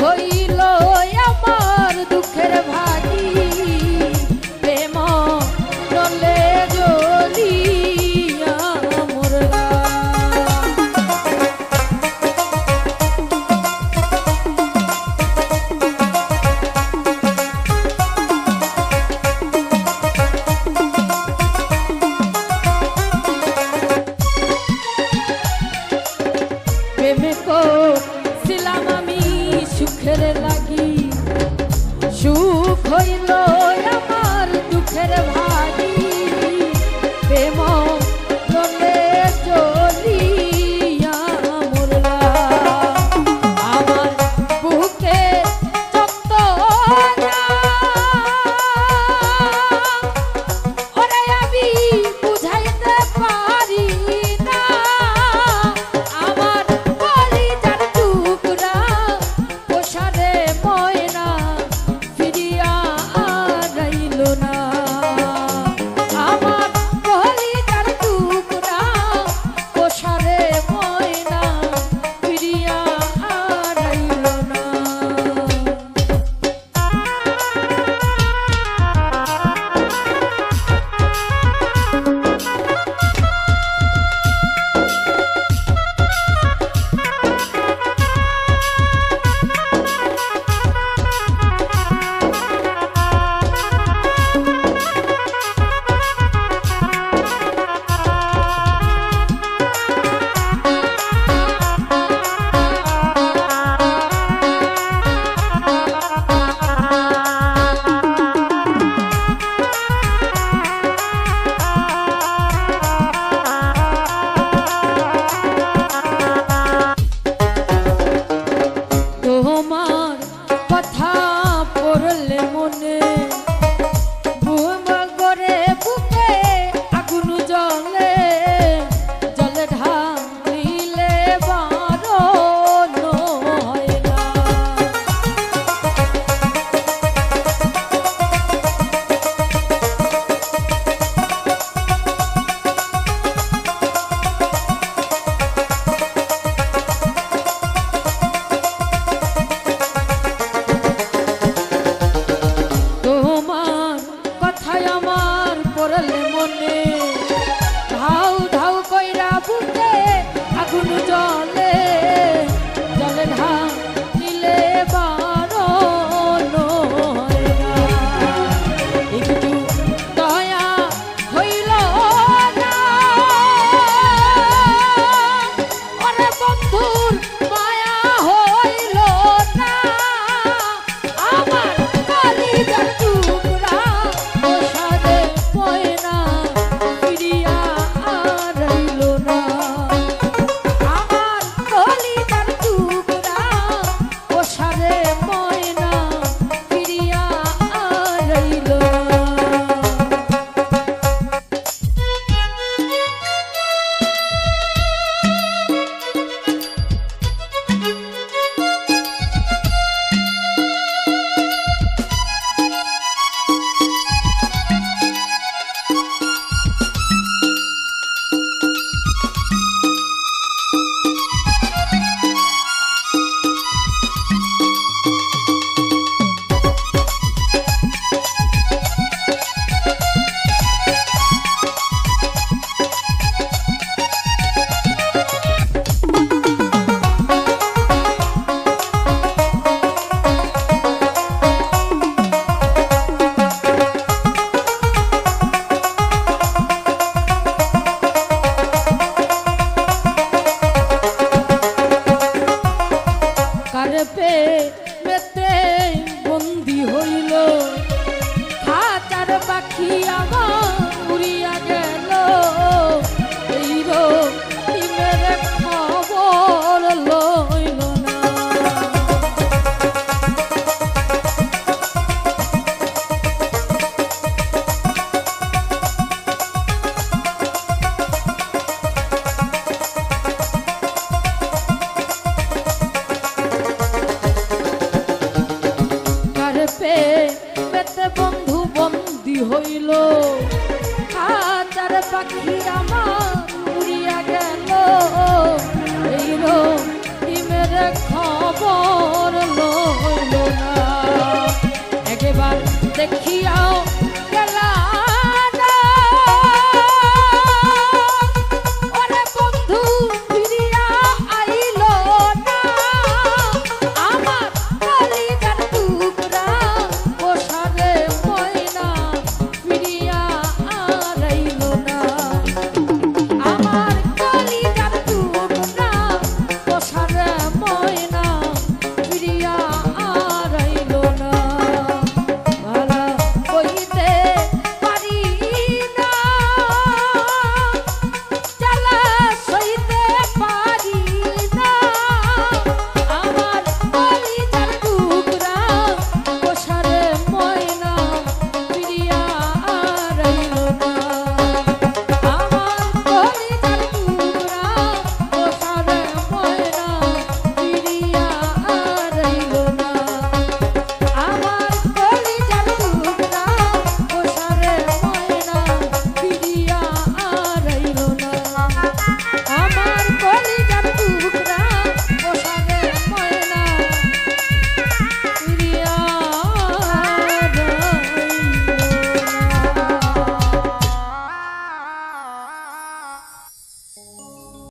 হইল আমার দুঃখের ভাগি প্রেম জলে জ্বলিয়া মরলা। প্রেমে ছিলাম আমি সুখের লাগি, সুখ হইল আমার দুঃখের ভাগি প্রেম জলে জ্বলিয়া মরলা। আমার বুকে যন্ত্রণা ওরে আমি বুঝাইতে পারি না, আমার কলিজার টুকরা পোষারে ময়না ফিরিয়া আইল না। আমার কলিজার টুকরা পোষারে ময়না ফিরিয়া আইল না। তোমার কথা পড়লে মনে ভূমগরে বুকে আগুন জ্বলে, জলে ঢালিলে বারণ হয় না। তোমার কথায় আমার পড়লে মনে ধাউ ধাউ কইরা বুকে আগুন জ্বলে, জলে ঢালিলে বারণ হয় না। একটু দয়া হইল না ওরে বন্ধুর মায়া হইল না, আমার কলিজার টুকরা পোষারে ময়না ফিরিয়া আইল না। আমার কলিজার টুকরা পোষারে ময়না ফিরিয়া আইল না। প্রেমেতে বন্দী হইল খাঁচার পাখি আমার উড়িয়া গেল, এই রহিমের খবর লইল না। প্রেমেতে বন্ধু বন্দী হইল খাঁচার পাখি আমার